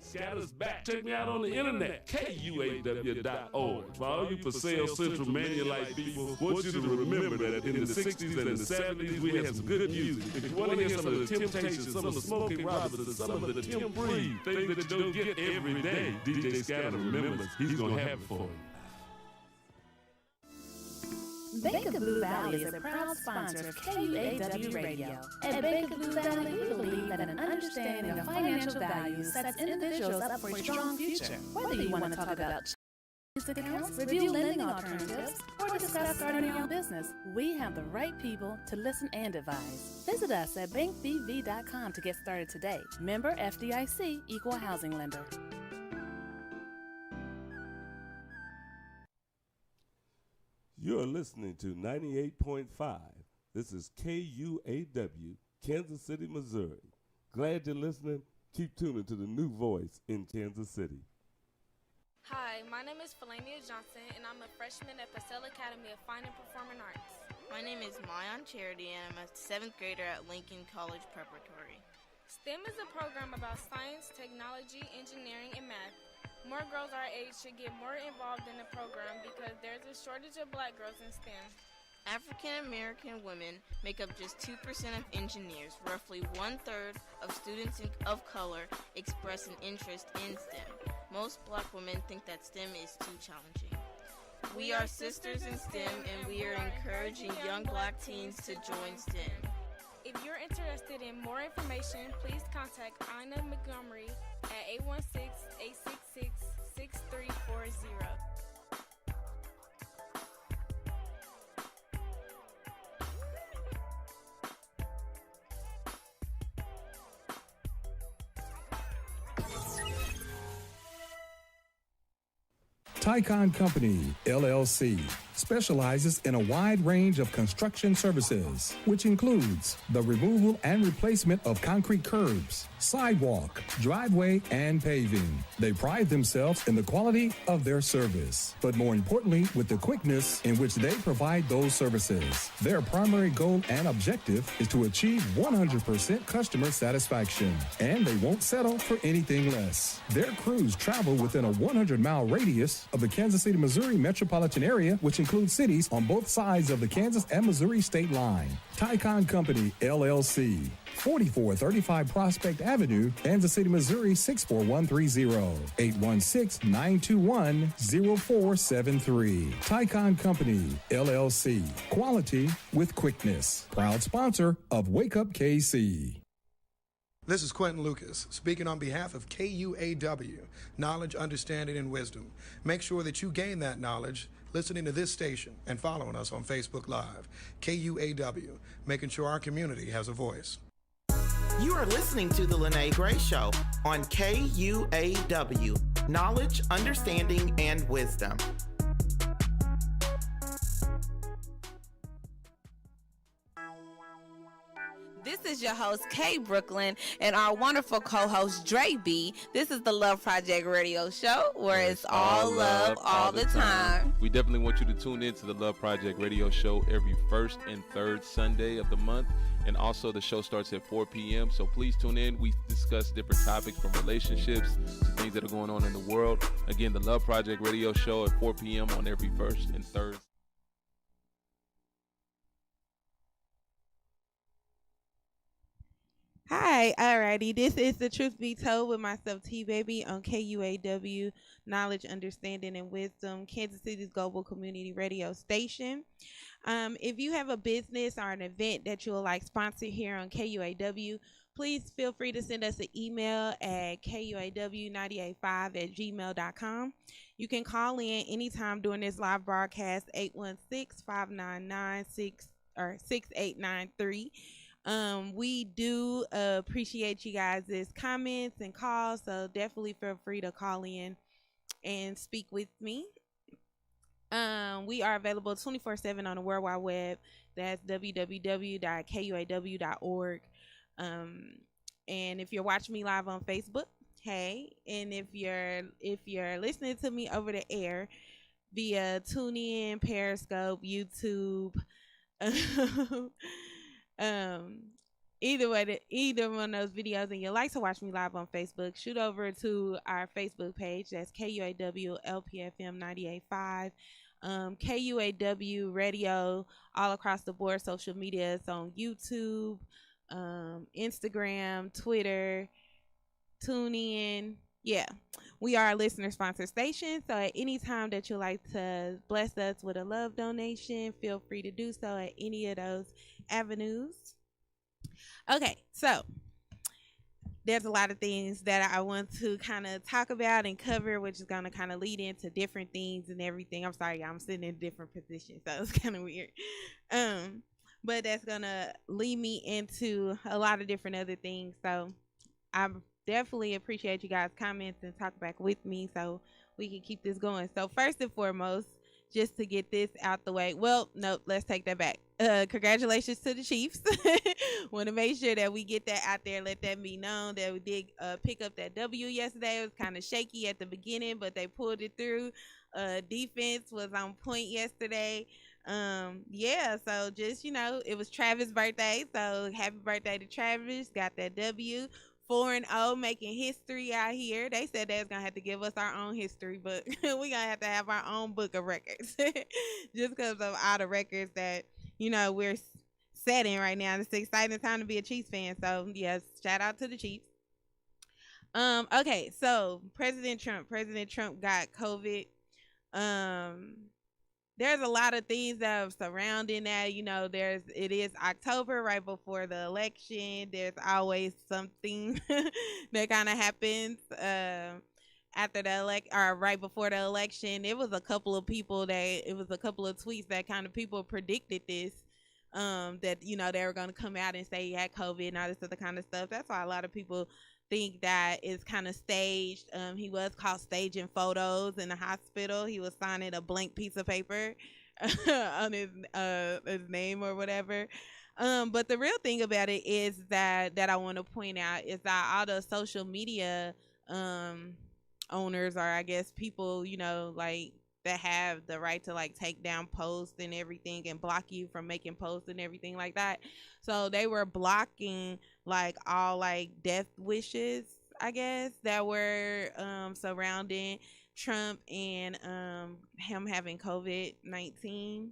Scatter's back. Check me out on the internet, KUAW.org. For all you for sale Central Mania-like people, I want you to remember that in the 60s and the 70s, we had some good music. If you want to hear some of the Temptations, some of the Smokey Robinsons, some of the Tim Breed, things that you don't get every day, DJ Scatter remembers. He's going to have it for you. Bank of Blue Valley is a proud sponsor of KUAW Radio. At Bank of Blue Valley, we believe that an understanding of financial values sets individuals up for a strong future. Whether you want to talk about accounts, review lending alternatives, or discuss starting your own business, we have the right people to listen and advise. Visit us at bankbv.com to get started today. Member FDIC, Equal Housing Lender. You're listening to 98.5. This is KUAW, Kansas City, Missouri. Glad you're listening. Keep tuning to the new voice in Kansas City. Hi, my name is Felania Johnson, and I'm a freshman at Purcell Academy of Fine and Performing Arts. My name is Mayan Charity, and I'm a 7th grader at Lincoln College Preparatory. STEM is a program about science, technology, engineering, and math. More girls our age should get more involved in the program because there's a shortage of black girls in STEM. African American women make up just 2% of engineers. Roughly 1/3 of students of color express an interest in STEM. Most black women think that STEM is too challenging. We are sisters in STEM, and we are encouraging young black teens to join STEM. If you're interested in more information, please contact Ina Montgomery at 816-866-6340. Tycon Company, LLC, specializes in a wide range of construction services, which includes the removal and replacement of concrete curbs, sidewalk, driveway, and paving. They pride themselves in the quality of their service, but more importantly, with the quickness in which they provide those services. Their primary goal and objective is to achieve 100% customer satisfaction, and they won't settle for anything less. Their crews travel within a 100-mile radius of the Kansas City, Missouri metropolitan area, which includes cities on both sides of the Kansas and Missouri state line. Tycon Company, LLC, 4435 Prospect Avenue, Kansas City, Missouri, 64130, 816-921-0473. Tycon Company, LLC, quality with quickness. Proud sponsor of Wake Up KC. This is Quentin Lucas, speaking on behalf of KUAW, Knowledge, Understanding, and Wisdom. Make sure that you gain that knowledge listening to this station and following us on Facebook Live. KUAW, making sure our community has a voice. You are listening to The Lene Gray Show on KUAW, Knowledge, Understanding, and Wisdom. This is your host, Kay Brooklyn, and our wonderful co-host, Tbeyb. This is the Love Project Radio Show, where it's all love, all the time. We definitely want you to tune in to the Love Project Radio Show every first and third Sunday of the month. And also, the show starts at 4 p.m., so please tune in. We discuss different topics from relationships to things that are going on in the world. Again, the Love Project Radio Show at 4 p.m. on every first and third. Hi, alrighty. This is The Truth Be Told with myself, Tbeyb, on KUAW, Knowledge, Understanding, and Wisdom, Kansas City's global community radio station. If you have a business or an event that you would like sponsored here on KUAW, please feel free to send us an email at kuaw985@gmail.com. You can call in anytime during this live broadcast, 816-599-6893. We do appreciate you guys' comments and calls, so definitely feel free to call in and speak with me. We are available 24/7 on the World Wide Web. That's www.kuaw.org. And if you're watching me live on Facebook, hey, and if you're listening to me over the air via TuneIn, Periscope, YouTube, either one of those videos and you like to watch me live on Facebook, shoot over to our Facebook page. That's KUAW LPFM 98.5. KUAW radio all across the board. Social media, it's on YouTube, Instagram, Twitter, TuneIn. Yeah, we are a listener sponsored station. So at any time that you like to bless us with a love donation, feel free to do so at any of those avenues. Okay, so there's a lot of things that I want to kind of talk about and cover, which is going to kind of lead into different things and everything. I'm sorry, y'all, I'm sitting in different positions, so it's kind of weird. But that's going to lead me into a lot of different other things. So I definitely appreciate you guys' comments and talk back with me so we can keep this going. So first and foremost, just to get this out the way. Well, no, let's take that back. Congratulations to the Chiefs. Want to make sure that we get that out there, let that be known that we did pick up that W yesterday. It was kind of shaky at the beginning, but they pulled it through. Defense was on point yesterday. Yeah, so just, it was Travis' birthday, so happy birthday to Travis. Got that W. 4-0, making history out here. They said they was gonna have to give us our own history, but we gonna have our own book of records just because of all the records that we're setting right now. It's an exciting time to be a Chiefs fan. So yes, shout out to the Chiefs. Okay, so President Trump got COVID. There's a lot of things that are surrounding that. It is October, right before the election. There's always something that kind of happens after the or right before the election. It was a couple of tweets that kind of people predicted this, that they were going to come out and say he had COVID and all this other kind of stuff. That's why a lot of people think that it's kind of staged. He was caught staging photos in the hospital. He was signing a blank piece of paper on his name or whatever. But the real thing about it is that I want to point out is that all the social media owners, or I guess people, that have the right to take down posts and everything and block you from making posts and everything like that. So they were blocking all death wishes, I guess, that were surrounding Trump and him having COVID-19.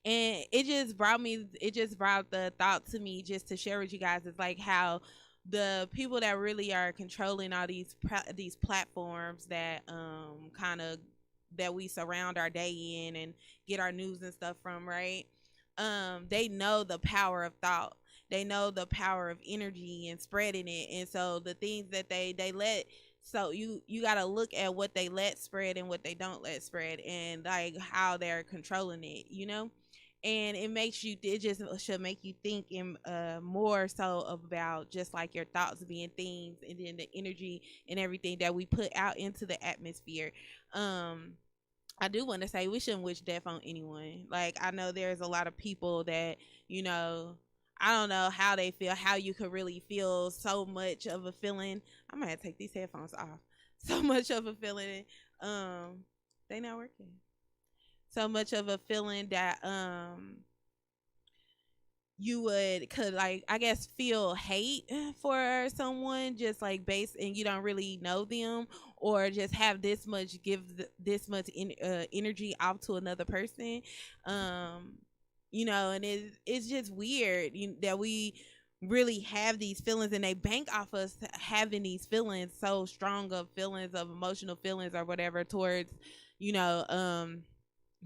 And it just brought the thought to me just to share with you guys. It's how the people that really are controlling all these platforms that that we surround our day in and get our news and stuff from, right? They know the power of thought. They know the power of energy and spreading it. And so the things that they let, so you got to look at what they let spread and what they don't let spread, and how they're controlling it, and it just should make you think more so about just your thoughts being things, and then the energy and everything that we put out into the atmosphere. I do want to say we shouldn't wish death on anyone. I know there's a lot of people that, I don't know how they feel, how you could really feel so much of a feeling. I'm going to take these headphones off. So much of a feeling. They not working. So much of a feeling that you could I guess feel hate for someone just based, and you don't really know them, or just have this much energy off to another person. And it's just weird that we really have these feelings, and they bank off us having these feelings, so strong of feelings, of emotional feelings or whatever, towards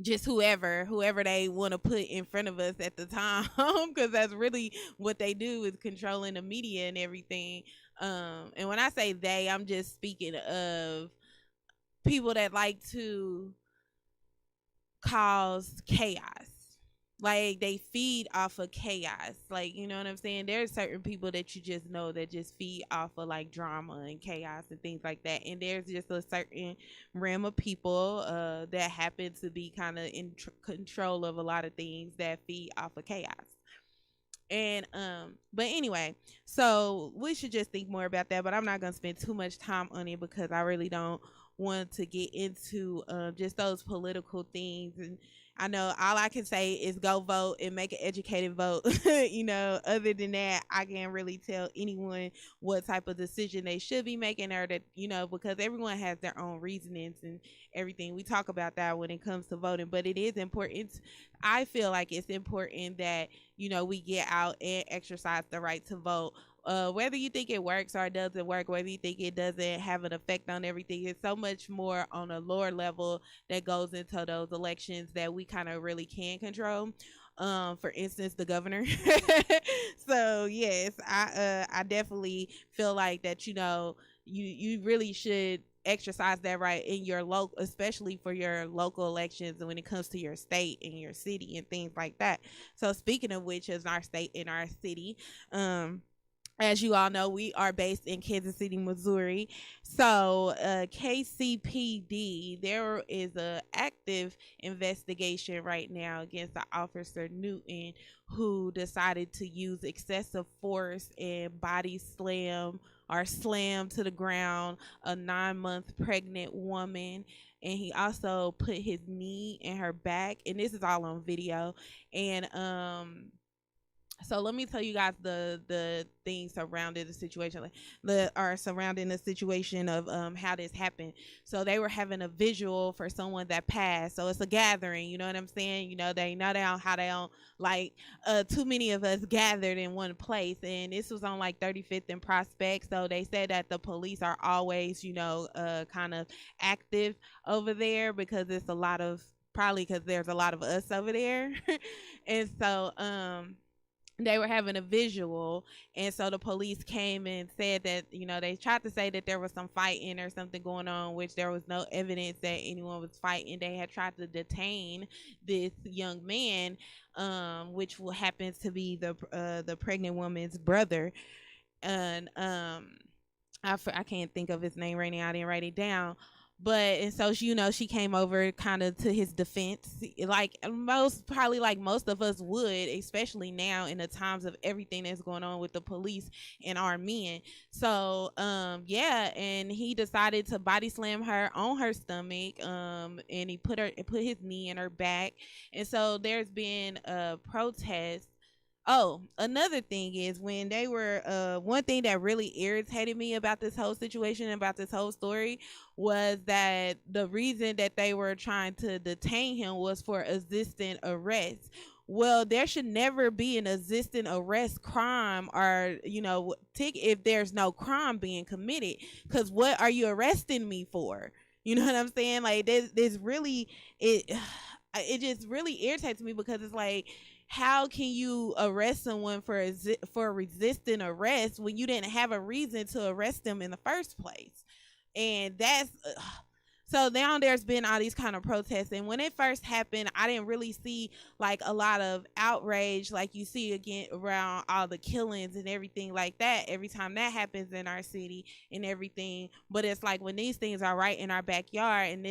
just whoever they want to put in front of us at the time, because that's really what they do, is controlling the media and everything. And when I say they, I'm just speaking of people that like to cause chaos. They feed off of chaos. You know what I'm saying? There's certain people that you just know that just feed off of drama and chaos and things like that. And there's just a certain realm of people that happen to be kind of in control of a lot of things that feed off of chaos. And but anyway, so we should just think more about that, but I'm not gonna spend too much time on it because I really don't want to get into just those political things I know all I can say is go vote and make an educated vote. Other than that, I can't really tell anyone what type of decision they should be making, or that, because everyone has their own reasonings and everything. We talk about that when it comes to voting, but it is important. I feel like it's important that, we get out and exercise the right to vote. Whether you think it works or it doesn't work, whether you think it doesn't have an effect on everything, it's so much more on a lower level that goes into those elections that we kind of really can control. For instance, the governor. So yes, I definitely feel like that, you really should exercise that right in your local, especially for your local elections, and when it comes to your state and your city and things like that. So speaking of which, is our state and our city, as you all know, we are based in Kansas City, Missouri. So KCPD, there is a active investigation right now against the Officer Newton, who decided to use excessive force and body slam or slam to the ground a 9-month pregnant woman. And he also put his knee in her back, and this is all on video. And so let me tell you guys the things surrounding the situation, surrounding the situation of how this happened. So they were having a visual for someone that passed. So it's a gathering, you know what I'm saying? They don't like too many of us gathered in one place, and this was on like 35th and Prospect. So they said that the police are always, kind of active over there because there's a lot of us over there. And so they were having a visual, and so the police came and said that, they tried to say that there was some fighting or something going on, which there was no evidence that anyone was fighting. They had tried to detain this young man, which happens to be the pregnant woman's brother. And I can't think of his name right now. I didn't write it down. And so she came over kind of to his defense, like most of us would, especially now in the times of everything that's going on with the police and our men. So and he decided to body slam her on her stomach, and he put his knee in her back. And so there's been a protest. Oh, another thing is, when they were, one thing that really irritated me about this whole situation, about this whole story, was that the reason that they were trying to detain him was for resisting arrest. Well, there should never be an resisting arrest crime, or, if there's no crime being committed, because what are you arresting me for? You know what I'm saying? Like, there's really, it just really irritates me, because it's like, how can you arrest someone for resisting arrest when you didn't have a reason to arrest them in the first place? And that's so now there's been all these kind of protests. And when it first happened, I didn't really see like a lot of outrage like you see again around all the killings and everything like that every time that happens in our city and everything. But it's like, when these things are right in our backyard, and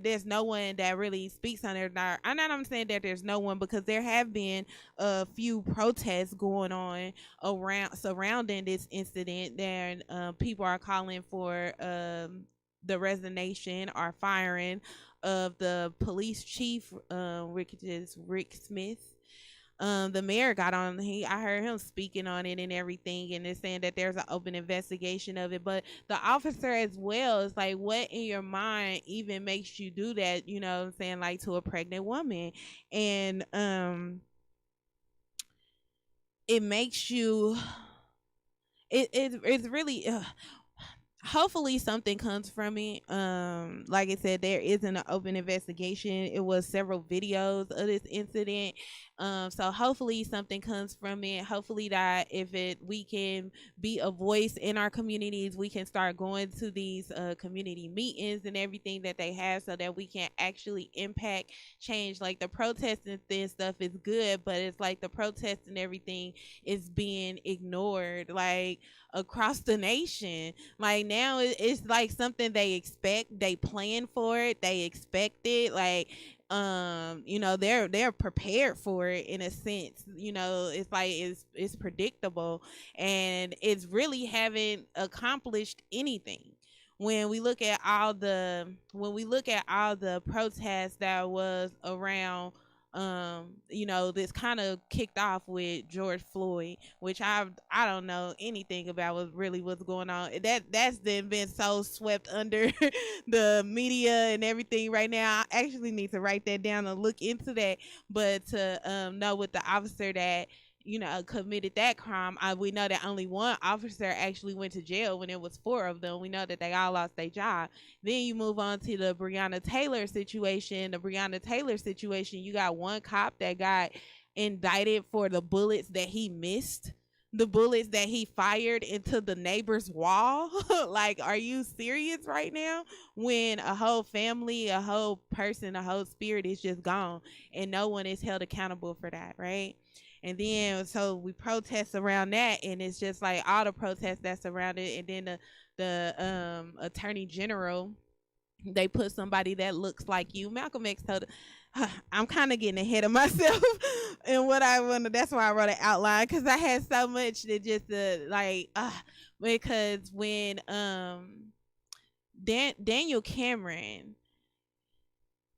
there's no one that really speaks on it. I'm not saying that there's no one, because there have been a few protests going on surrounding this incident. And people are calling for the resignation or firing of the police chief, which is Rick Smith. The mayor got on, I heard him speaking on it and everything, and they're saying that there's an open investigation of it. But the officer as well is like, what in your mind even makes you do that, you know what I'm saying, like to a pregnant woman? And it makes you, it's really hopefully something comes from it. Like I said, there isn't an open investigation. It was several videos of this incident. So hopefully something comes from it. Hopefully that we can be a voice in our communities, we can start going to these community meetings and everything that they have, so that we can actually impact change. Like the protesting and stuff is good, but it's like the protests and everything is being ignored, like across the nation. Like now it's like something they expect, they plan for it, they expect it, like they're prepared for it in a sense. It's like it's predictable, and it's really haven't accomplished anything. when we look at all the protests that was around, this kind of kicked off with George Floyd, which I don't know anything about what's going on. That's been so swept under the media and everything right now. I actually need to write that down and look into that. But to know with the officer that committed that crime. We know that only one officer actually went to jail when it was 4 of them. We know that they all lost their job. Then you move on to the Breonna Taylor situation. You got one cop that got indicted for the bullets that he missed, the bullets that he fired into the neighbor's wall. Like, are you serious right now? When a whole family, a whole person, a whole spirit is just gone and no one is held accountable for that, right? And then so we protest around that, and it's just like all the protests that's around it. And then the attorney general, they put somebody that looks like you. Malcolm X told, I'm kind of getting ahead of myself and what I want to, that's why I wrote an outline, because I had so much that just because when Daniel Cameron,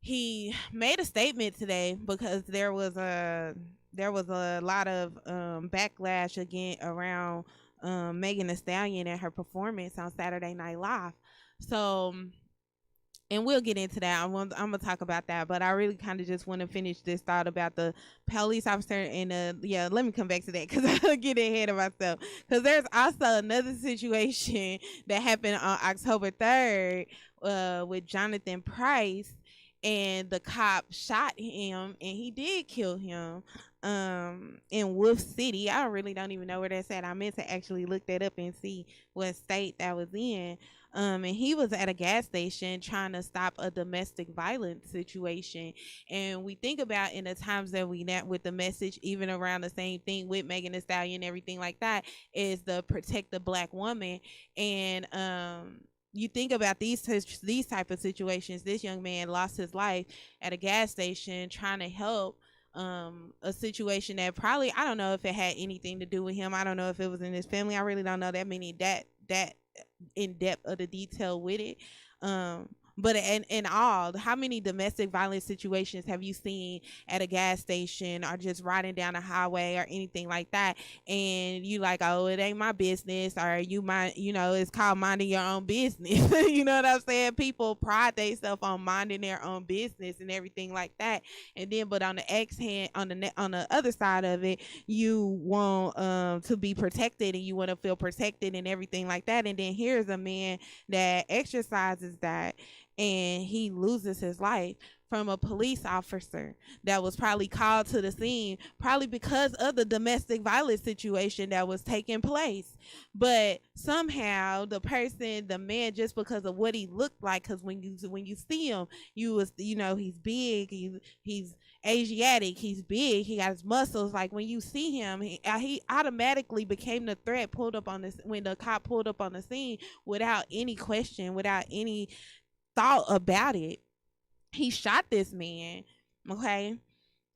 he made a statement today because there was a lot of backlash again around Megan Thee Stallion and her performance on Saturday Night Live. So, and we'll get into that. I'm gonna talk about that, but I really kind of just want to finish this thought about the police officer and let me come back to that because I get ahead of myself. Because there's also another situation that happened on October 3rd with Jonathan Price. And the cop shot him, and he did kill him in Wolf City. I really don't even know where that's at. I meant to actually look that up and see what state that was in. And he was at a gas station trying to stop a domestic violence situation. And we think about in the times that we net with the message, even around the same thing with Megan Thee Stallion and everything like that, is the protect the black woman. And you think about these type of situations. This young man lost his life at a gas station trying to help a situation that probably, I don't know if it had anything to do with him. I don't know if it was in his family. I really don't know that in depth of the detail with it. But in all, how many domestic violence situations have you seen at a gas station or just riding down a highway or anything like that? And you like, oh, it ain't my business, or it's called minding your own business. You know what I'm saying? People pride themselves on minding their own business and everything like that. And then, but on the other side of it, you want to be protected and you want to feel protected and everything like that. And then here's a man that exercises that, and he loses his life from a police officer that was probably called to the scene, probably because of the domestic violence situation that was taking place. But somehow the man, just because of what he looked like, because when you see him, he's big, he's Asiatic, he's big, he got his muscles. Like when you see him, he automatically became the threat when the cop pulled up on the scene without any question, without any thought about it. He shot this man. Okay,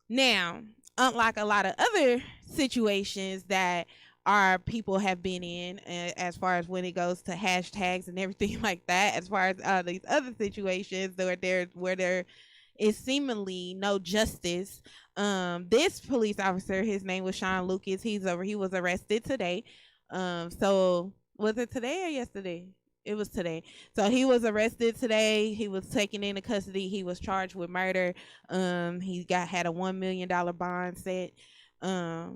now unlike a lot of other situations that our people have been in, as far as when it goes to hashtags and everything like that, as far as these other situations where there is seemingly no justice, this police officer, his name was Sean Lucas, he was arrested today. So was it today or yesterday? It was today. So he was arrested today. He was taken into custody. He was charged with murder. He had a $1 million bond set. The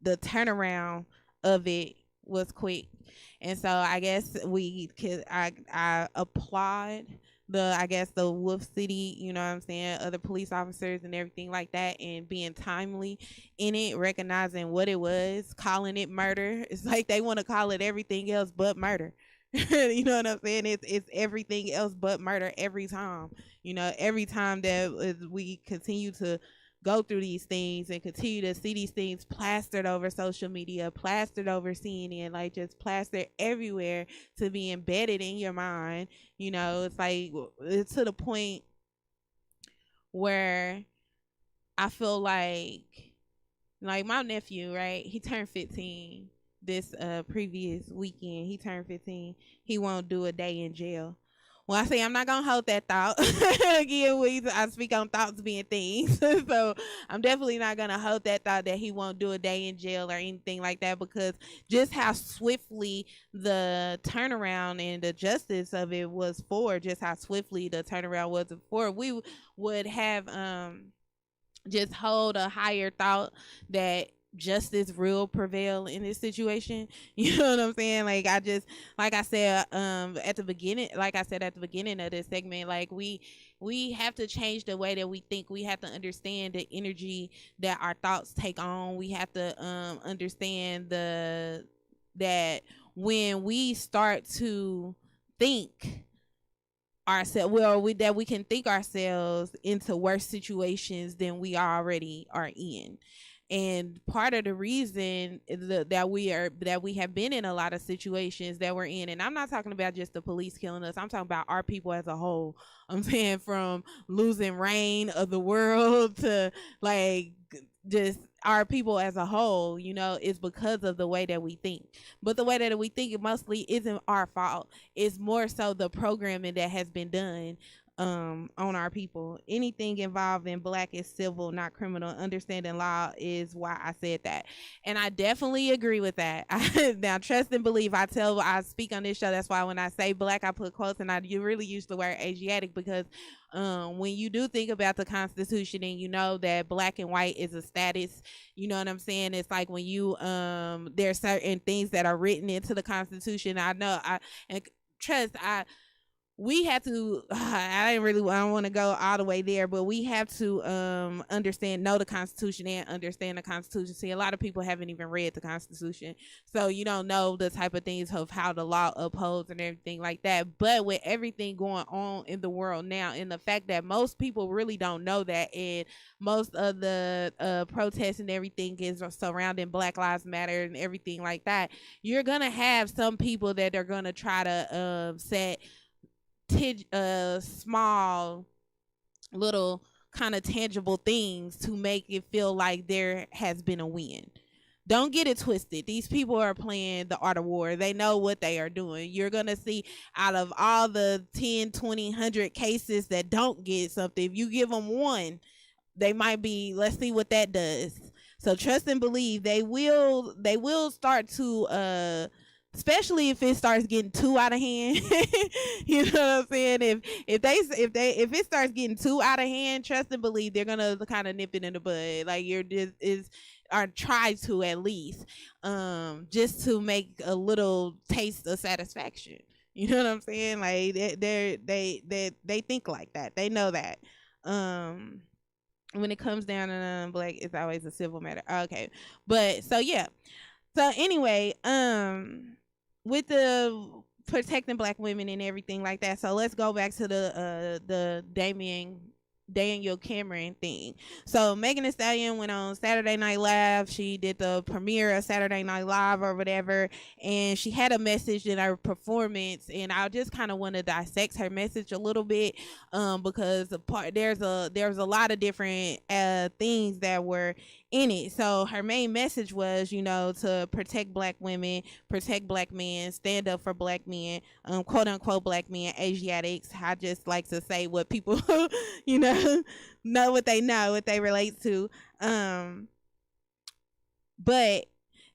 turnaround of it was quick. And so I guess I applaud the Wolf City, other police officers and everything like that, and being timely in it, recognizing what it was, calling it murder. It's like they want to call it everything else but murder. You know what I'm saying? It's everything else but murder every time. Every time that we continue to go through these things and continue to see these things plastered over social media, plastered over CNN, like just plastered everywhere to be embedded in your mind. It's like, it's to the point where I feel like my nephew, right? He turned 15 this previous weekend. He turned 15. He won't do a day in jail. Well, I say I'm not gonna hold that thought. Again, I speak on thoughts being things, so I'm definitely not gonna hold that thought that he won't do a day in jail or anything like that, because just how swiftly the turnaround and the justice of it was for, just how swiftly the turnaround was for, we would have just hold a higher thought that justice will prevail in this situation. You know what I'm saying? Like I said at the beginning of this segment, like we have to change the way that we think. We have to understand the energy that our thoughts take on. We have to understand that when we start to think ourselves, that we can think ourselves into worse situations than we already are in. And part of the reason that we have been in a lot of situations that we're in, and I'm not talking about just the police killing us, I'm talking about our people as a whole. I'm saying from losing reign of the world to like just our people as a whole, you know, is because of the way that we think. But the way that we think, it mostly isn't our fault. It's more so the programming that has been done on our people. Anything involving Black is civil, not criminal. Understanding law is why I said that, and I definitely agree with that. Now, trust and believe. I speak on this show. That's why when I say Black, I put quotes, and you really use the word Asiatic, because when you do think about the Constitution and you know that Black and white is a status, you know what I'm saying? It's like when you there's certain things that are written into the Constitution. We have to, I don't want to go all the way there, but we have to know the Constitution and understand the Constitution. See, a lot of people haven't even read the Constitution, so you don't know the type of things of how the law upholds and everything like that. But with everything going on in the world now, and the fact that most people really don't know that, and most of the protests and everything is surrounding Black Lives Matter and everything like that, you're going to have some people that are going to try to set small little kind of tangible things to make it feel like there has been a win. Don't get it twisted. These people are playing the art of war. They know what they are doing. You're going to see out of all the 10, 20, 100 cases that don't get something, if you give them one, they might be, let's see what that does. So trust and believe they will start to especially if it starts getting too out of hand. You know what I'm saying? If it starts getting too out of hand, trust and believe they're gonna kind of nip it in the bud. Like or try to, at least, just to make a little taste of satisfaction. You know what I'm saying? Like they think like that. They know that. When it comes down to Black, it's always a civil matter. Okay, but so yeah. So anyway, with the protecting Black women and everything like that. So let's go back to the Daniel Cameron thing. So Megan Thee Stallion went on Saturday Night Live. She did the premiere of Saturday Night Live or whatever, and she had a message in her performance, and I just kind of want to dissect her message a little bit, because there's a lot of different things that were in it. So her main message was, you know, to protect Black women, protect Black men, stand up for Black men, quote unquote Black men, Asiatics. I just like to say what people, you know what they relate to. But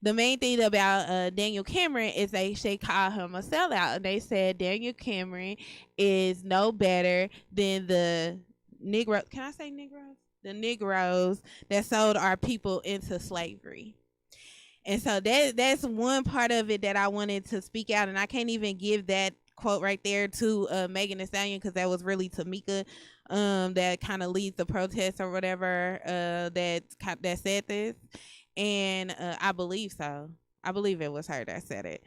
the main thing about Daniel Cameron is they call him a sellout. They said Daniel Cameron is no better than the Negro. Can I say Negroes? The Negroes that sold our people into slavery. And so that's one part of it that I wanted to speak out, and I can't even give that quote right there to Megan Thee Stallion, because that was really Tamika that kind of leads the protest or whatever that said this, and I believe so. I believe it was her that said it.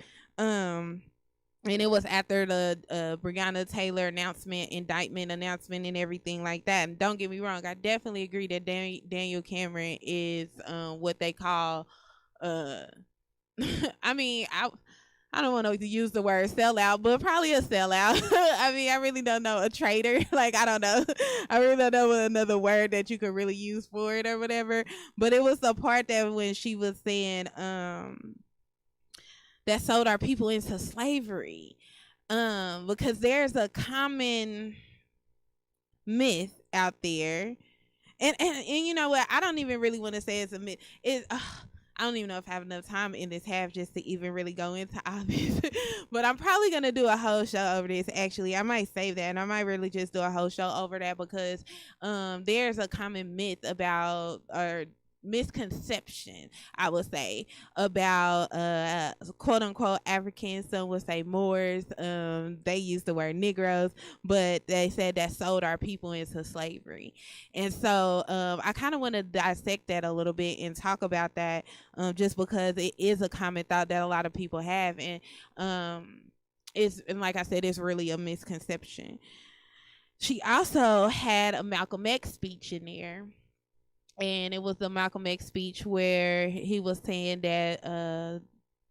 And it was after the Breonna Taylor indictment announcement and everything like that. And don't get me wrong, I definitely agree that Daniel Cameron is what they call, I mean, I don't want to use the word sellout, but probably a sellout. I mean, I really don't know, a traitor. Like, I don't know. I really don't know another word that you could really use for it or whatever. But it was the part that when she was saying, that sold our people into slavery. Because there's a common myth out there, and you know what? I don't even really want to say it's a myth. I don't even know if I have enough time in this half just to even really go into all this. But I'm probably gonna do a whole show over this. Actually, I might save that, and I might really just do a whole show over that, because there's a common myth about, or misconception, I would say, about quote unquote Africans. Some would say Moors. They use the word Negroes, but they said that sold our people into slavery. And so I kind of want to dissect that a little bit and talk about that, just because it is a common thought that a lot of people have, and like I said, it's really a misconception. She also had a Malcolm X speech in there. And it was the Malcolm X speech where he was saying that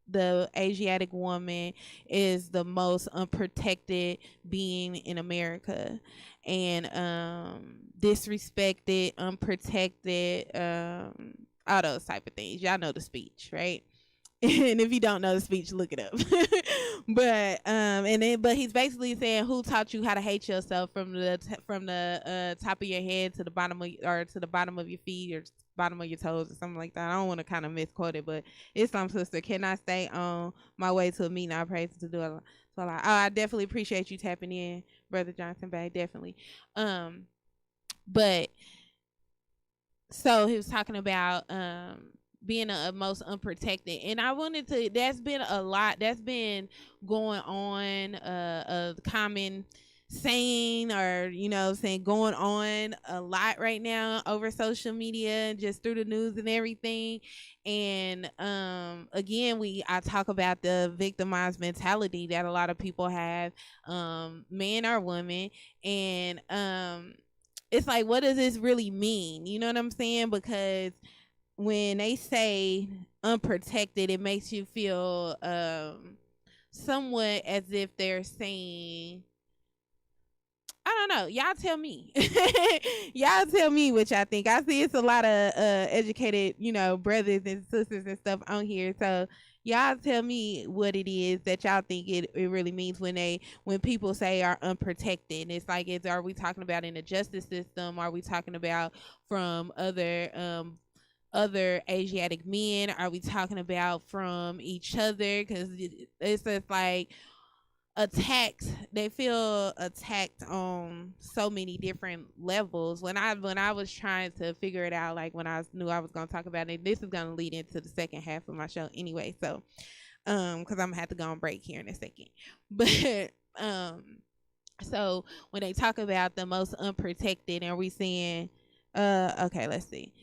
the Asiatic woman is the most unprotected being in America, and disrespected, unprotected, all those type of things. Y'all know the speech, right? And if you don't know the speech, look it up. But he's basically saying, who taught you how to hate yourself from the top of your head to the bottom of, or to the bottom of your feet, or bottom of your toes, or something like that. I don't want to kind of misquote it, but it's some sister. Can I stay on my way to a meeting? I praise to do it. So I definitely appreciate you tapping in, Brother Johnson Bay. Definitely. But so he was talking about being a most unprotected, and I wanted to, that's been a lot that's been going on, a common saying, or saying, going on a lot right now over social media and just through the news and everything. And again, I talk about the victimized mentality that a lot of people have, men or women, and it's like, what does this really mean? You know what I'm saying? Because when they say unprotected, it makes you feel somewhat as if they're saying, I don't know. Y'all tell me. Y'all tell me what y'all think. I see it's a lot of educated, brothers and sisters and stuff on here. So y'all tell me what it is that y'all think it really means when people say are unprotected. It's like, are we talking about in the justice system? Are we talking about from other Asiatic men? Are we talking about from each other? Because it's just like attacked. They feel attacked on so many different levels. When I was trying to figure it out, like when I knew I was going to talk about it, this is going to lead into the second half of my show anyway. So, because I'm gonna have to go on break here in a second. But so when they talk about the most unprotected, are we saying, okay, let's see.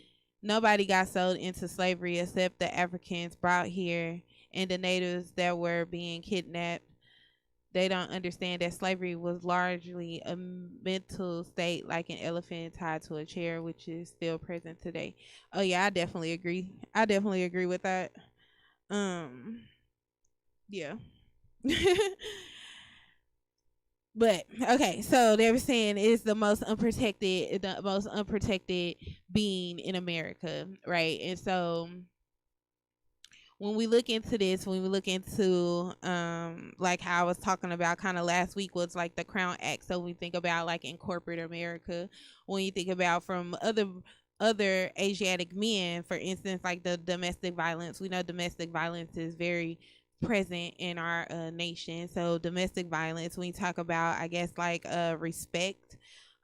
Nobody got sold into slavery except the Africans brought here and the natives that were being kidnapped. They don't understand that slavery was largely a mental state, like an elephant tied to a chair, which is still present today. Oh yeah, I definitely agree. I definitely agree with that. Yeah. But okay, so they were saying it's the most unprotected being in America, right? And so when we look into this, like how I was talking about kind of last week, was like the Crown Act. So we think about like in corporate America, when you think about from other Asiatic men, for instance, like the domestic violence. We know domestic violence is very present in our nation. So domestic violence, when you talk about, I guess, like respect,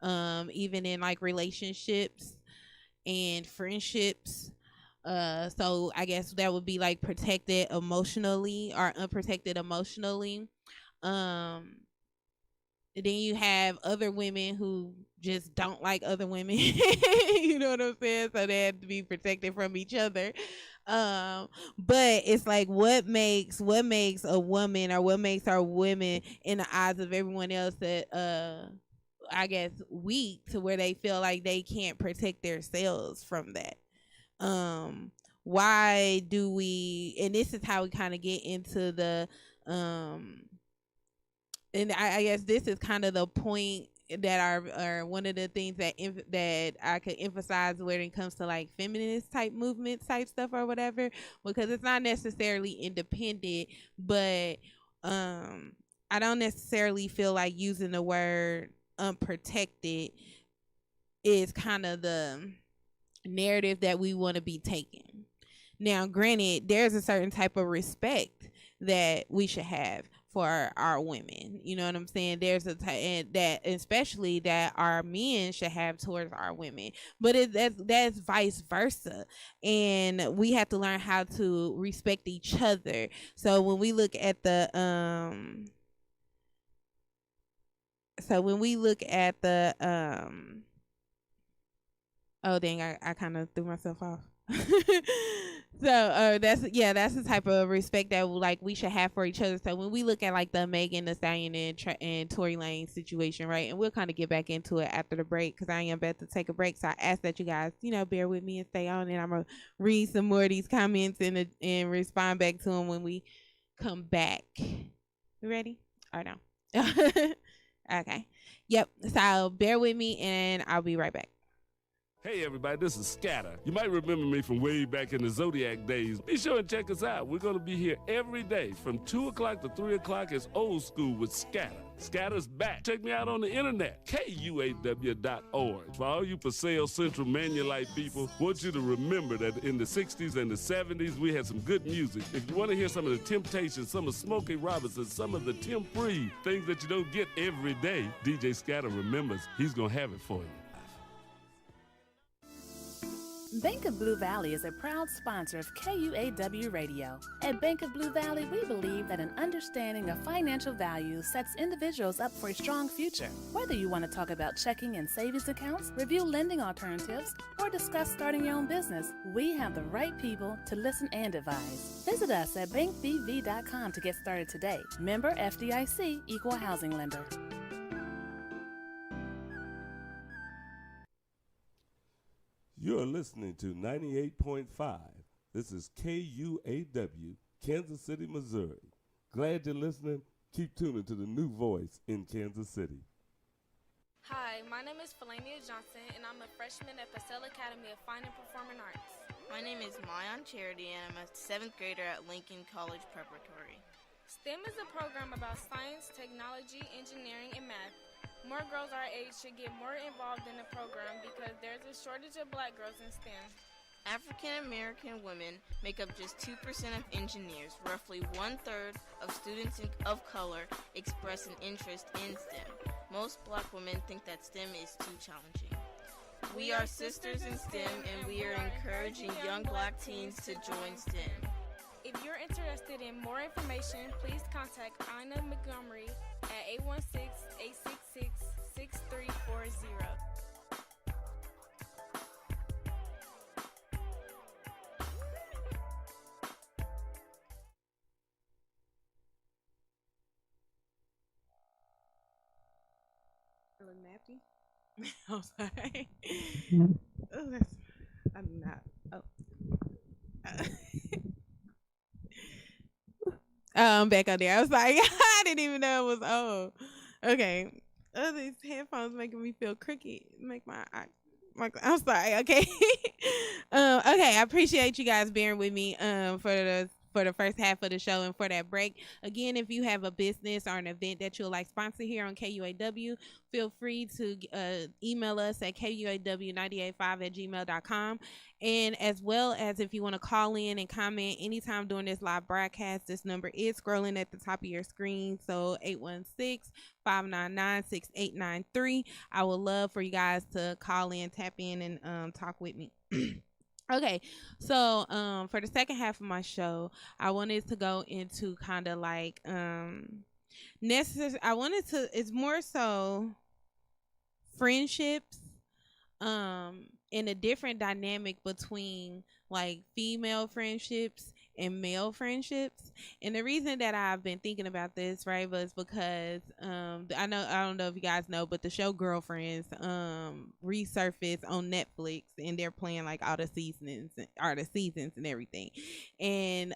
even in like relationships and friendships. So I guess that would be like protected emotionally or unprotected emotionally. Then you have other women who just don't like other women. You know what I'm saying? So they have to be protected from each other. But it's like, what makes a woman, or what makes our women in the eyes of everyone else that I guess weak, to where they feel like they can't protect themselves from that. Why do we, and this is how we kind of get into the and I guess this is kind of the point are one of the things that I could emphasize when it comes to like feminist type movement type stuff or whatever, because it's not necessarily independent, but I don't necessarily feel like using the word unprotected is kind of the narrative that we want to be taking. Now, granted, there's a certain type of respect that we should have for our women. You know what I'm saying? There's and that especially that our men should have towards our women. But that's vice versa. And we have to learn how to respect each other. So when we look at the oh dang, I kind of threw myself off. So that's the type of respect that like we should have for each other. So when we look at like the Megan Thee Stallion and Tory Lane situation, right, and we'll kind of get back into it after the break because I am about to take a break. So I ask that you guys, bear with me and stay on, and I'm gonna read some more of these comments and respond back to them when we come back. You ready? Or no? Okay. Yep. So bear with me, and I'll be right back. Hey everybody, this is Scatter. You might remember me from way back in the Zodiac days. Be sure and check us out. We're going to be here every day from 2 o'clock to 3 o'clock. It's old school with Scatter. Scatter's back. Check me out on the internet, KUAW.org. For all you for sale Central Manulite people, want you to remember that in the 60s and the 70s, we had some good music. If you want to hear some of the Temptations, some of Smokey Robinson, some of the Tim Free, things that you don't get every day, DJ Scatter remembers he's going to have it for you. Bank of Blue Valley is a proud sponsor of KUAW Radio. At Bank of Blue Valley, we believe that an understanding of financial values sets individuals up for a strong future. Whether you want to talk about checking and savings accounts, review lending alternatives, or discuss starting your own business, we have the right people to listen and advise. Visit us at bankbv.com to get started today. Member FDIC, Equal Housing Lender. You're listening to 98.5. This is KUAW, Kansas City, Missouri. Glad you're listening. Keep tuning to the new voice in Kansas City. Hi, my name is Felania Johnson, and I'm a freshman at Purcell Academy of Fine and Performing Arts. My name is Mayan Charity, and I'm a 7th grader at Lincoln College Preparatory. STEM is a program about science, technology, engineering, and math. More girls our age should get more involved in the program because there's a shortage of black girls in STEM. African American women make up just 2% of engineers. Roughly 1/3 of students of color express an interest in STEM. Most black women think that STEM is too challenging. We are sisters in STEM, and we are encouraging young black teens to join STEM. If you're interested in more information, please contact Ina Montgomery at 816-866-6340. I look nappy. I'm sorry. Oh, I'm not. Oh. I'm back on there. I was like, I didn't even know it was on. Okay. Oh, these headphones making me feel crooked. Make my eye. I'm sorry. Okay. Okay. I appreciate you guys bearing with me for the first half of the show and for that break. Again, if you have a business or an event that you'll like sponsor here on KUAW, feel free to email us at kuaw985@gmail.com. And as well as if you want to call in and comment anytime during this live broadcast, this number is scrolling at the top of your screen. So 816-599-6893. I would love for you guys to call in, tap in, and talk with me. Okay, so for the second half of my show, I wanted to go into kind of like it's more so friendships and a different dynamic between like female friendships and male friendships. And the reason that I've been thinking about this, right, was because I don't know if you guys know, but the show Girlfriends resurfaced on Netflix, and they're playing like all the seasons and everything. And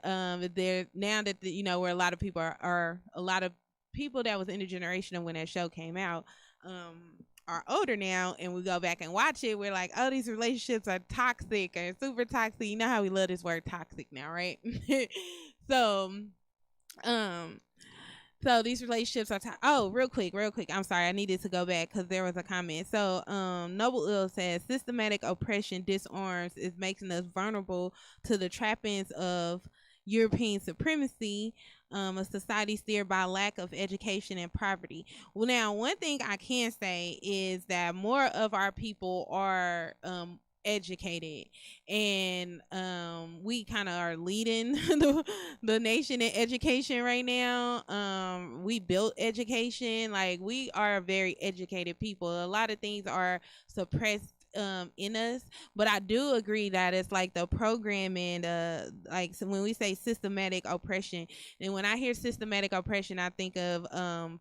they're now that where a lot of people are a lot of people that was intergenerational when that show came out, are older now and we go back and watch it, we're like, oh, these relationships are toxic or super toxic. You know how we love this word toxic now, right? So these relationships are real quick. I'm sorry, I needed to go back because there was a comment. So Noble Ill says systematic oppression disarms is making us vulnerable to the trappings of European supremacy, a society steered by lack of education and poverty. Well, now, one thing I can say is that more of our people are educated, and we kind of are leading the nation in education right now. We built education, like we are very educated people. A lot of things are suppressed in us, but I do agree that it's like the programming, like, so when we say systematic oppression, and when I hear systematic oppression, I think of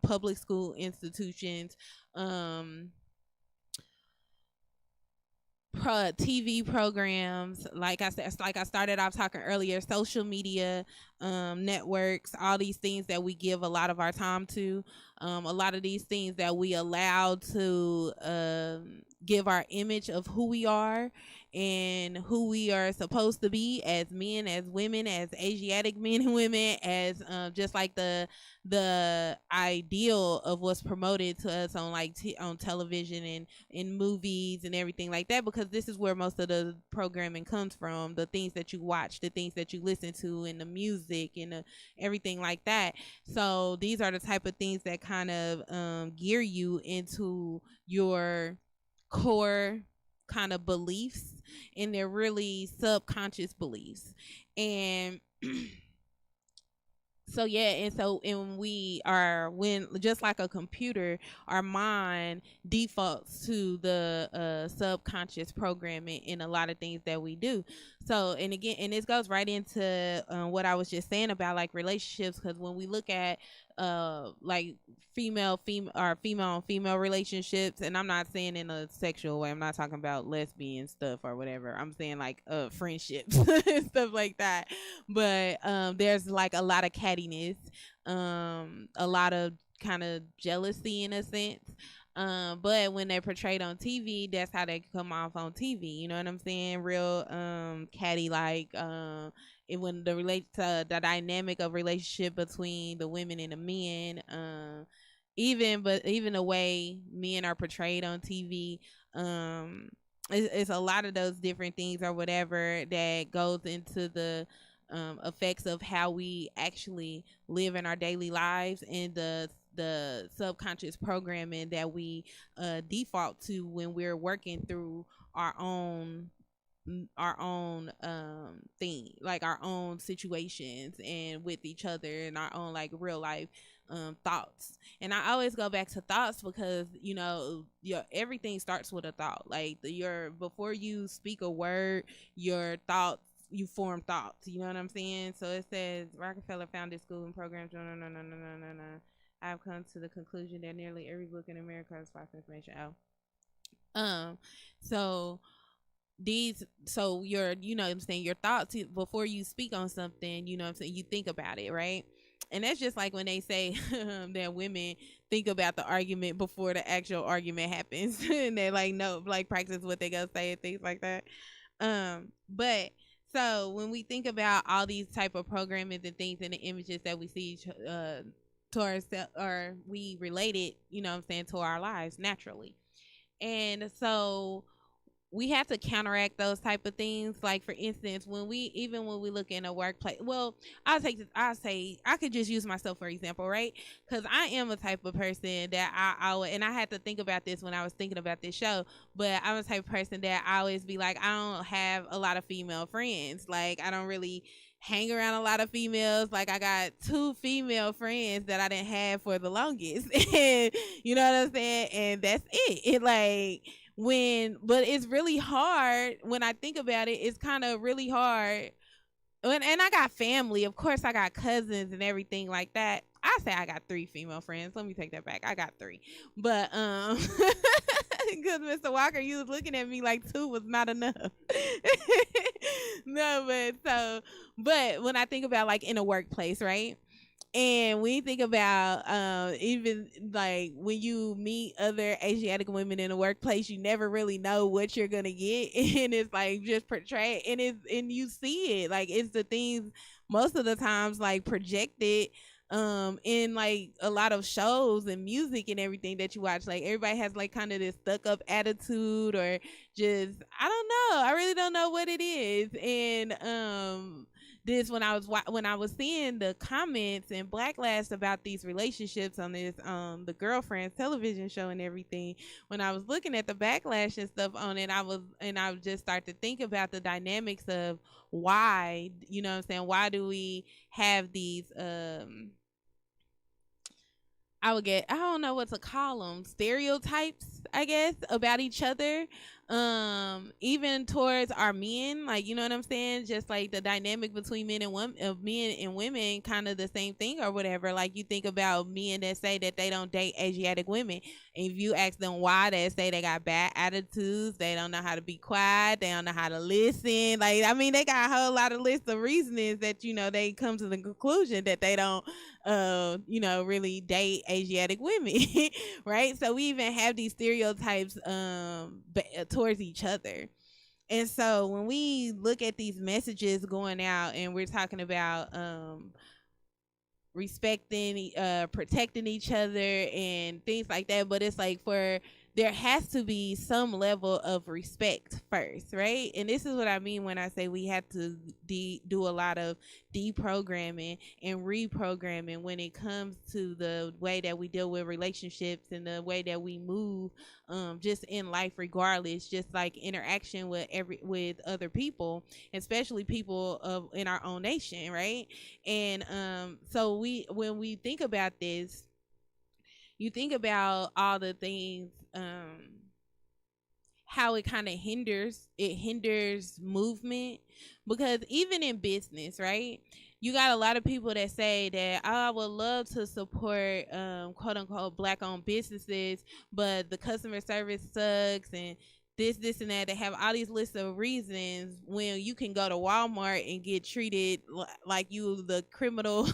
public school institutions, TV programs, like I said, like I started off talking earlier, social media, networks, all these things that we give a lot of our time to, a lot of these things that we allow to give our image of who we are and who we are supposed to be as men, as women, as Asiatic men and women, as just like the ideal of what's promoted to us on like on television and in movies and everything like that, because this is where most of the programming comes from, the things that you watch, the things that you listen to, and the music and everything like that. So these are the type of things that kind of gear you into your core kind of beliefs, and they're really subconscious beliefs. And so when just like a computer, our mind defaults to the subconscious programming in a lot of things that we do. So, and again, and this goes right into what I was just saying about like relationships, because when we look at like female on female relationships, and I'm not saying in a sexual way, I'm not talking about lesbian stuff or whatever, I'm saying like friendships and stuff like that, but there's like a lot of cattiness, a lot of kind of jealousy in a sense, but when they're portrayed on TV, that's how they come off on TV, you know what I'm saying, real catty, like and when the dynamic of relationship between the women and the men, even the way men are portrayed on TV, it's a lot of those different things or whatever that goes into the effects of how we actually live in our daily lives, and the subconscious programming that we default to when we're working through our own thing, like our own situations and with each other and our own like real life thoughts. And I always go back to thoughts because, you know, everything starts with a thought. Like before you speak a word, your thoughts, you form thoughts, you know what I'm saying? So it says Rockefeller founded school and programs. No. I've come to the conclusion that nearly every book in America has false information. So your, you know what I'm saying, your thoughts before you speak on something, you know what I'm saying, you think about it, right? And that's just like when they say that women think about the argument before the actual argument happens and they like no, like practice what they gonna say and things like that. But so when we think about all these type of programming and things and the images that we see to ourselves, or we relate it, you know what I'm saying, to our lives naturally. And so we have to counteract those type of things. Like for instance, when we look in a workplace, well, I could just use myself for example, right? Because I am a type of person that and I had to think about this when I was thinking about this show, but I'm a type of person that I always be like, I don't have a lot of female friends. Like I don't really hang around a lot of females. Like I got 2 female friends that I didn't have for the longest. And you know what I'm saying? And that's it. But it's really hard when I think about it. It's kind of really hard. And I got family. Of course, I got cousins and everything like that. I say I got 3 female friends. Let me take that back. I got 3. But, because Mr. Walker, you was looking at me like 2 was not enough. No, but when I think about like in a workplace, right? And we think about even like when you meet other Asiatic women in the workplace, you never really know what you're gonna get, and it's like just portrayed, and you see it like it's the things most of the times like projected in like a lot of shows and music and everything that you watch. Like everybody has like kind of this stuck up attitude, or just I don't know, I really don't know what it is. And this when I was seeing the comments and backlash about these relationships on this the Girlfriends television show and everything, when I was looking at the backlash and stuff on it, I just started to think about the dynamics of why, you know what I'm saying, why do we have these I don't know what to call them, stereotypes, I guess, about each other, even towards our men, like, you know what I'm saying, just like the dynamic between men and women, kind of the same thing or whatever. Like you think about men that say that they don't date Asiatic women, and if you ask them why, they say they got bad attitudes, they don't know how to be quiet, they don't know how to listen. Like, I mean, they got a whole lot of list of reasons that, you know, they come to the conclusion that they don't you know, really date Asiatic women. Right? So we even have these stereotypes towards each other. And so when we look at these messages going out and we're talking about respecting, protecting each other and things like that, but it's like there has to be some level of respect first, right? And this is what I mean when I say we have to do a lot of deprogramming and reprogramming when it comes to the way that we deal with relationships and the way that we move just in life regardless, just like interaction with other people, especially people in our own nation, right? And so when we think about this, you think about all the things, how it kind of hinders movement, because even in business, right, you got a lot of people that say that, oh, I would love to support quote unquote black owned businesses, but the customer service sucks and this and that. They have all these lists of reasons when you can go to Walmart and get treated like you the criminal,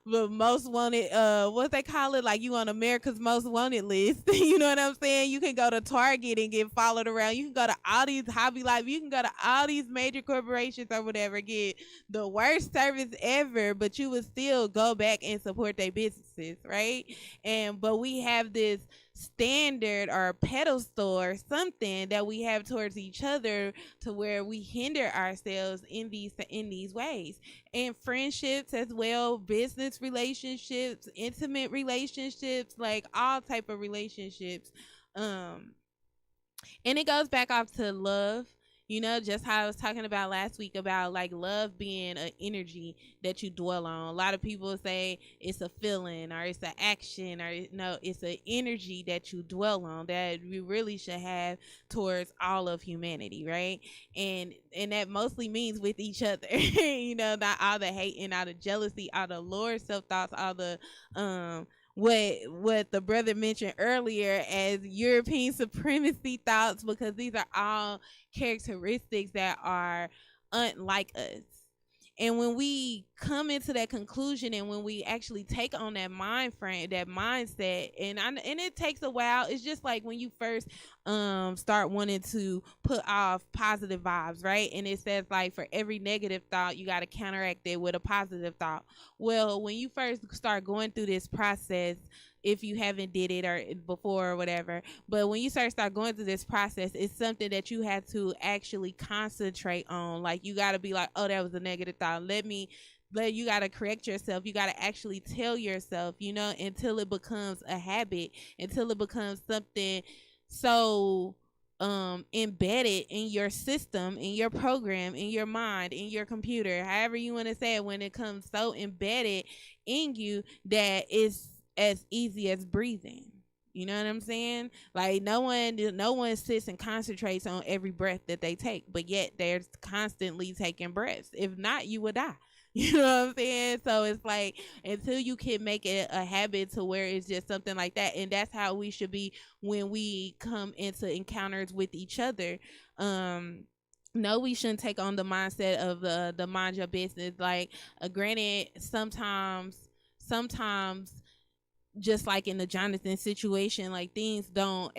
the most wanted, what they call it, like you on America's Most Wanted list. You know what I'm saying? You can go to Target and get followed around. You can go to all these Hobby Life. You can go to all these major corporations or whatever, get the worst service ever, but you would still go back and support their businesses, right? But we have this standard or pedestal or something that we have towards each other to where we hinder ourselves in these ways, and friendships as well, business relationships, intimate relationships, like all type of relationships, and it goes back off to love. You know, just how I was talking about last week about like love being an energy that you dwell on. A lot of people say it's a feeling or it's an action, or no, it's an energy that you dwell on that we really should have towards all of humanity, right? And that mostly means with each other. You know, not all the hate and all the jealousy, all the lower self-thoughts, all the what the brother mentioned earlier as European supremacy thoughts, because these are all characteristics that are unlike us. And when we come into that conclusion, and when we actually take on that mind frame, that mindset, and it takes a while. It's just like when you first start wanting to put off positive vibes, right? And it says like for every negative thought, you got to counteract it with a positive thought. Well, when you first start going through this process, if you haven't did it or before or whatever, but when you start going through this process, it's something that you have to actually concentrate on. Like you got to be like, oh, that was a negative thought. You got to correct yourself. You got to actually tell yourself, you know, until it becomes a habit, until it becomes something so embedded in your system, in your program, in your mind, in your computer, however you want to say it, when it comes so embedded in you that it's as easy as breathing. You know what I'm saying? Like no one sits and concentrates on every breath that they take, but yet they're constantly taking breaths. If not, you would die. You know what I'm saying? So it's like until you can make it a habit to where it's just something like that. And that's how we should be when we come into encounters with each other. No, we shouldn't take on the mindset of the mind your business. Like granted, sometimes sometimes, just like in the Jonathan situation, like things don't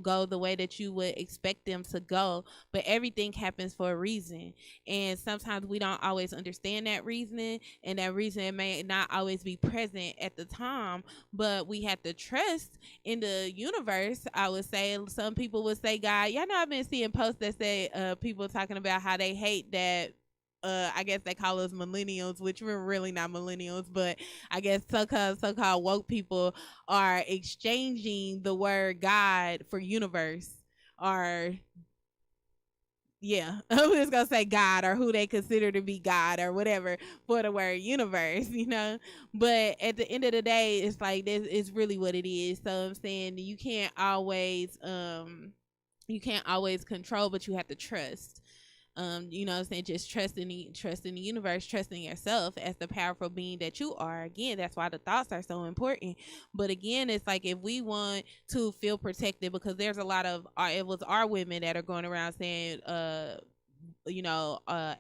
go the way that you would expect them to go, but everything happens for a reason. And sometimes we don't always understand that reasoning, and that reason may not always be present at the time, but we have to trust in the universe. I would say some people would say God. Y'all know I've been seeing posts that say people talking about how they hate that I guess they call us millennials, which we're really not millennials, but I guess so-called woke people are exchanging the word God for universe, or yeah, I'm just gonna say God, or who they consider to be God or whatever, for the word universe, but at the end of the day, it's like this is really what it is. So I'm saying you can't always control, but you have to trust. I'm saying, just trust in the universe, trusting yourself as the powerful being that you are. Again, that's why the thoughts are so important. But again, it's like, if we want to feel protected, because there's a lot of it was our women that are going around saying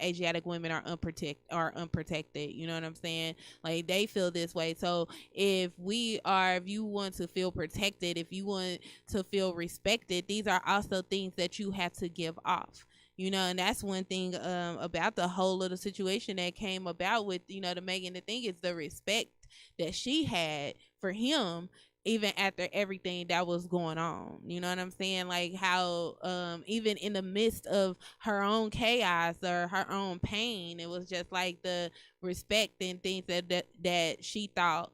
Asiatic women are unprotected. You know what I'm saying? Like, they feel this way. So if you want to feel protected, if you want to feel respected, these are also things that you have to give off. And that's one thing about the whole little situation that came about with, the Megan, the thing is the respect that she had for him, even after everything that was going on. You know what I'm saying? Like how even in the midst of her own chaos or her own pain, it was just like the respect and things that she thought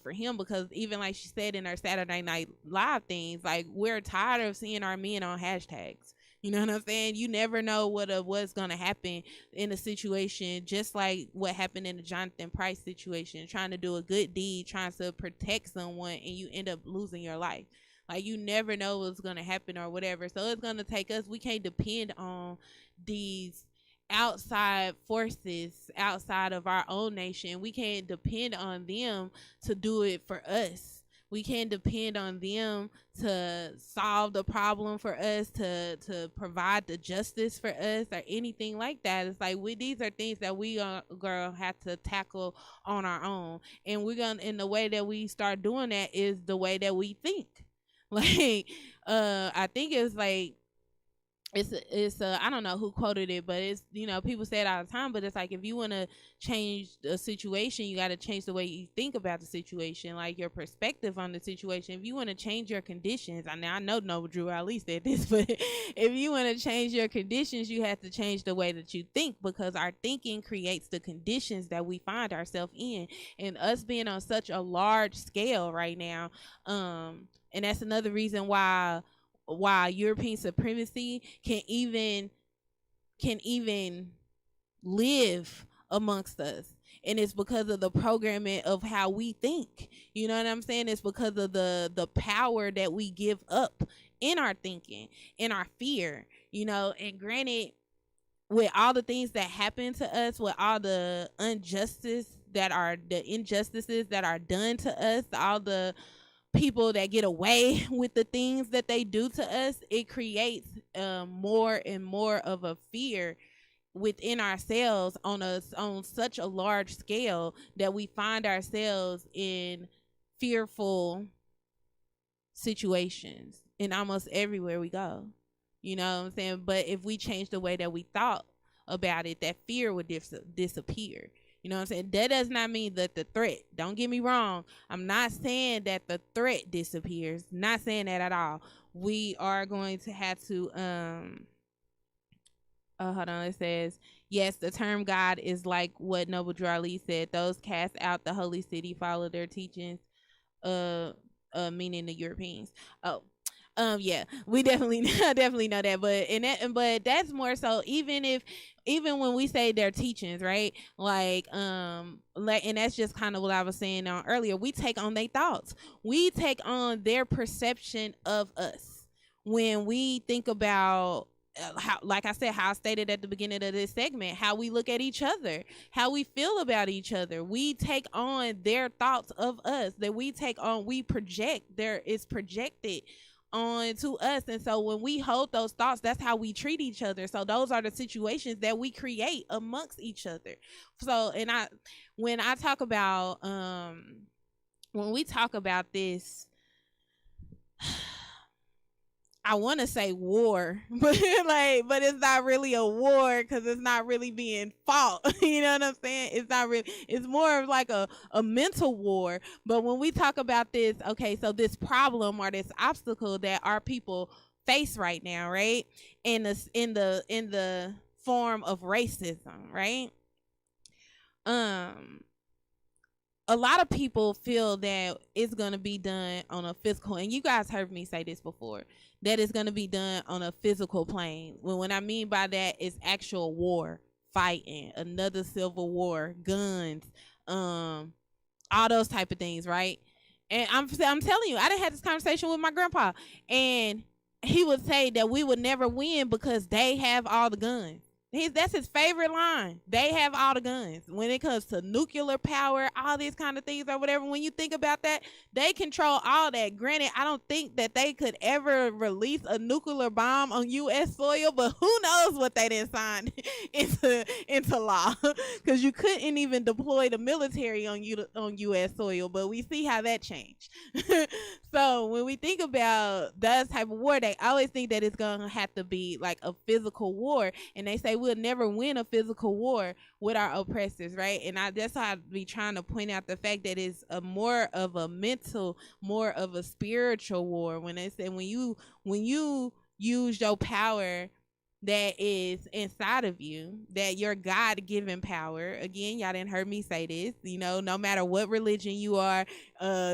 for him, because even like she said in her Saturday Night Live things, like, we're tired of seeing our men on hashtags. You know what I'm saying? You never know what's going to happen in a situation, just like what happened in the Jonathan Price situation, trying to do a good deed, trying to protect someone, and you end up losing your life. Like, you never know what's going to happen or whatever. So it's going to take us. We can't depend on these outside forces outside of our own nation. We can't depend on them to do it for us. We can't depend on them to solve the problem for us, to provide the justice for us, or anything like that. It's like, these are things that we are gonna have to tackle on our own. And and the way that we start doing that is the way that we think. Like, I think it's like, it's I don't know who quoted it, but it's, people say it all the time, but it's like, if you want to change the situation, you got to change the way you think about the situation, like your perspective on the situation. If you want to change your conditions, I know Noble Drew Ali said this, but if you want to change your conditions, you have to change the way that you think, because our thinking creates the conditions that we find ourselves in. And us being on such a large scale right now, and that's another reason why European supremacy can even live amongst us. And it's because of the programming of how we think. You know what I'm saying? It's because of the power that we give up in our thinking, in our fear, and granted, with all the things that happen to us, with all the injustices that are done to us, all the people that get away with the things that they do to us, it creates more and more of a fear within ourselves on such a large scale that we find ourselves in fearful situations in almost everywhere we go. You know what I'm saying? But if we change the way that we thought about it, that fear would disappear. You know what I'm saying? That does not mean that the threat, don't get me wrong, I'm not saying that the threat disappears. Not saying that at all. We are going to have to hold on, it says, yes, the term God is like what Noble Drew Ali said. Those cast out the holy city follow their teachings, meaning the Europeans. Yeah, we definitely know that, but that's more so, even when we say their teachings, right? Like, and that's just kind of what I was saying earlier. We take on their thoughts. We take on their perception of us. When we think about how, like I said, how I stated at the beginning of this segment, how we look at each other, how we feel about each other, we take on their thoughts of us, that we project. There is projected on to us. And so when we hold those thoughts, that's how we treat each other. So those are the situations that we create amongst each other. So, and when I talk about, when we talk about this, I want to say war, but it's not really a war because it's not really being fought. You know what I'm saying? It's not really, it's more of like a mental war. But when we talk about this, okay, so this problem or this obstacle that our people face right now, right? In the form of racism, right? A lot of people feel that it's going to be done on a physical, and you guys heard me say this before, that it's going to be done on a physical plane. When I mean by that is actual war, fighting, another civil war, guns, all those type of things, right? And I'm telling you, I done had this conversation with my grandpa, and he would say that we would never win because they have all the guns. That's his favorite line. They have all the guns. When it comes to nuclear power, all these kind of things or whatever, when you think about that, they control all that. Granted, I don't think that they could ever release a nuclear bomb on U.S. soil, but who knows what they didn't sign into law, because you couldn't even deploy the military on U.S. soil, but we see how that changed. So when we think about that type of war, they always think that it's going to have to be like a physical war, and they say we'll never win a physical war with our oppressors, right? And that's how I be trying to point out the fact that it's a more of a mental, more of a spiritual war. When they say when you use your power that is inside of you, that your God-given power, again, y'all didn't heard me say this, you know, no matter what religion you are,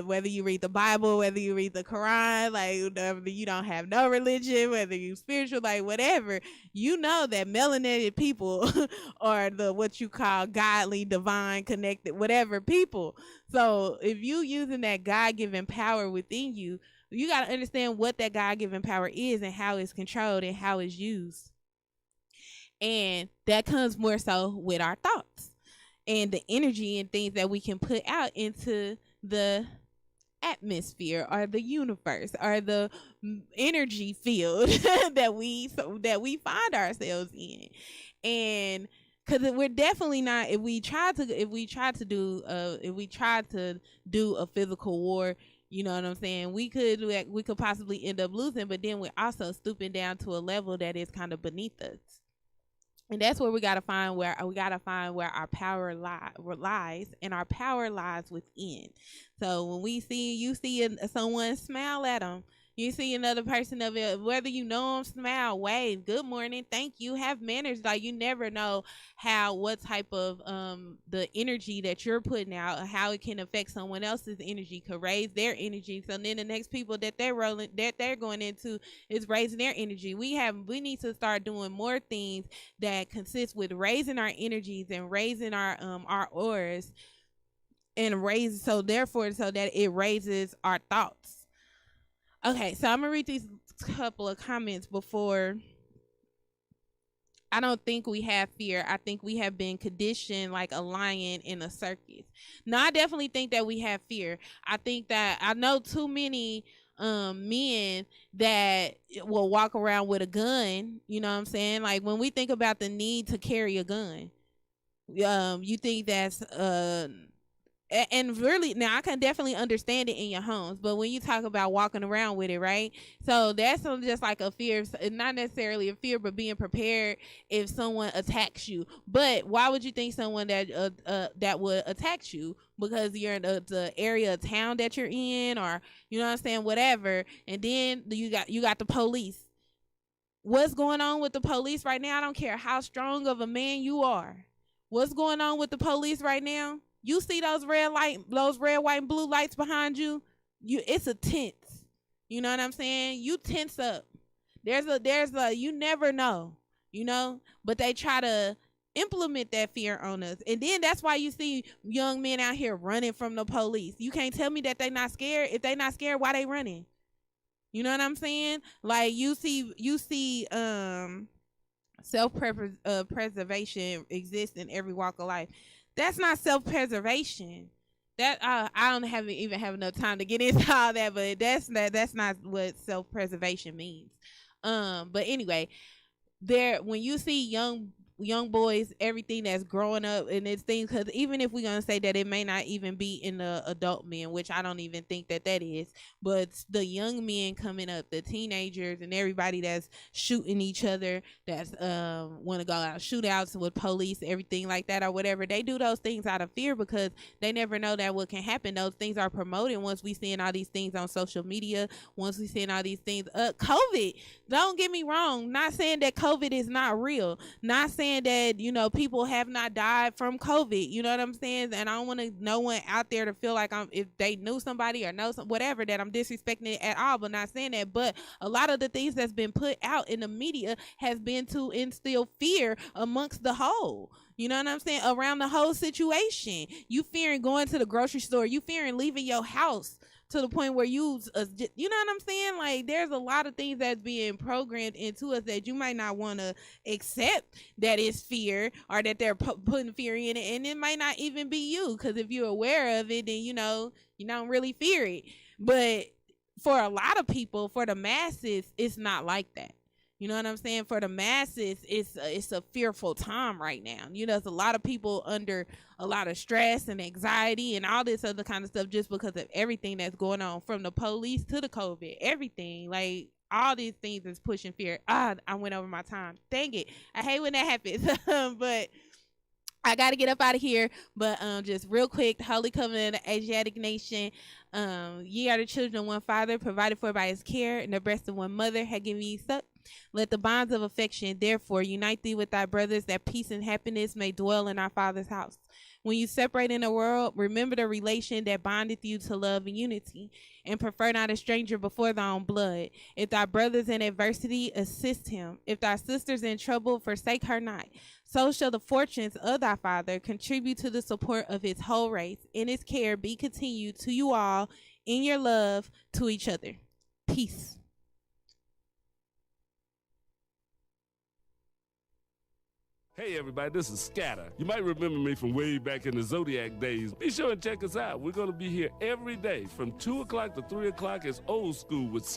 whether you read the Bible, whether you read the Quran, like whether you don't have no religion, whether you spiritual, like whatever, you know that melanated people are the what you call godly, divine, connected, whatever people. So if you using that God-given power within you, you got to understand what that God-given power is and how it's controlled and how it's used. And that comes more so with our thoughts and the energy and things that we can put out into the atmosphere or the universe or the energy field that we find ourselves in. And because we're definitely not, if we try to do a physical war, you know what I'm saying, we could possibly end up losing, but then we're also stooping down to a level that is kind of beneath us. And that's where we gotta find where our power lies, and our power lies within. So when you see someone, smile at them. You see another person of it, whether you know them, smile, wave, good morning, thank you, have manners. Like you never know what type of the energy that you're putting out, how it can affect someone else's energy, could raise their energy. So then the next people that they're going into is raising their energy. We need to start doing more things that consist with raising our energies and raising our auras, and so that it raises our thoughts. Okay, so I'm going to read these couple of comments before. I don't think we have fear. I think we have been conditioned like a lion in a circus. No, I definitely think that we have fear. I think that I know too many men that will walk around with a gun. You know what I'm saying? Like when we think about the need to carry a gun, you think that's and really, now I can definitely understand it in your homes, but when you talk about walking around with it, right? So that's just like a fear, not necessarily a fear, but being prepared if someone attacks you. But why would you think someone that would attack you? Because you're in the area of town that you're in, or you know what I'm saying, whatever. And then you got the police. What's going on with the police right now? I don't care how strong of a man you are. What's going on with the police right now? You see those red, white, and blue lights behind you? It's a tense. You know what I'm saying? You tense up. There's a you never know, you know, but they try to implement that fear on us. And then that's why you see young men out here running from the police. You can't tell me that they're not scared. If they're not scared, why they running? You know what I'm saying? Like you see self-preservation exists in every walk of life. That's not self-preservation. that I don't even have enough time to get into all that, but that's not what self-preservation means. But anyway, when you see young boys, everything that's growing up and it's things, because even if we're gonna say that it may not even be in the adult men, which I don't even think that is, but the young men coming up, the teenagers and everybody that's shooting each other, that's want to go out shootouts with police, everything like that or whatever, they do those things out of fear because they never know that what can happen. Those things are promoted once we seeing all these things on social media, once we seeing all these things. COVID, don't get me wrong, not saying that COVID is not real, not saying that, you know, people have not died from COVID, you know what I'm saying? And I don't want no one out there to feel like if they knew somebody or know whatever, that I'm disrespecting it at all, but not saying that. But a lot of the things that's been put out in the media has been to instill fear amongst the whole. You know what I'm saying? Around the whole situation. You fearing going to the grocery store. You fearing leaving your house to the point where you know what I'm saying? Like, there's a lot of things that's being programmed into us that you might not want to accept that is fear, or that they're putting fear in it. And it might not even be you, because if you're aware of it, then, you know, you don't really fear it. But for a lot of people, for the masses, it's not like that. You know what I'm saying? For the masses, it's a fearful time right now. You know, there's a lot of people under a lot of stress and anxiety and all this other kind of stuff just because of everything that's going on, from the police to the COVID, everything. Like, all these things is pushing fear. I went over my time. Dang it. I hate when that happens. But I got to get up out of here. But just real quick, the Holy Covenant of the Asiatic Nation. Ye are the children of one father, provided for by his care, and the breast of one mother had given ye suck. Let the bonds of affection therefore unite thee with thy brothers, that peace and happiness may dwell in our Father's house. When you separate in the world, remember the relation that bondeth you to love and unity, and prefer not a stranger before thy own blood. If thy brother's in adversity, assist him. If thy sister's in trouble, forsake her not. So shall the fortunes of thy Father contribute to the support of his whole race. In his care be continued to you all in your love to each other. Peace. Hey everybody, this is Scatter. You might remember me from way back in the Zodiac days. Be sure and check us out. We're going to be here every day from 2 o'clock to 3 o'clock as Old School with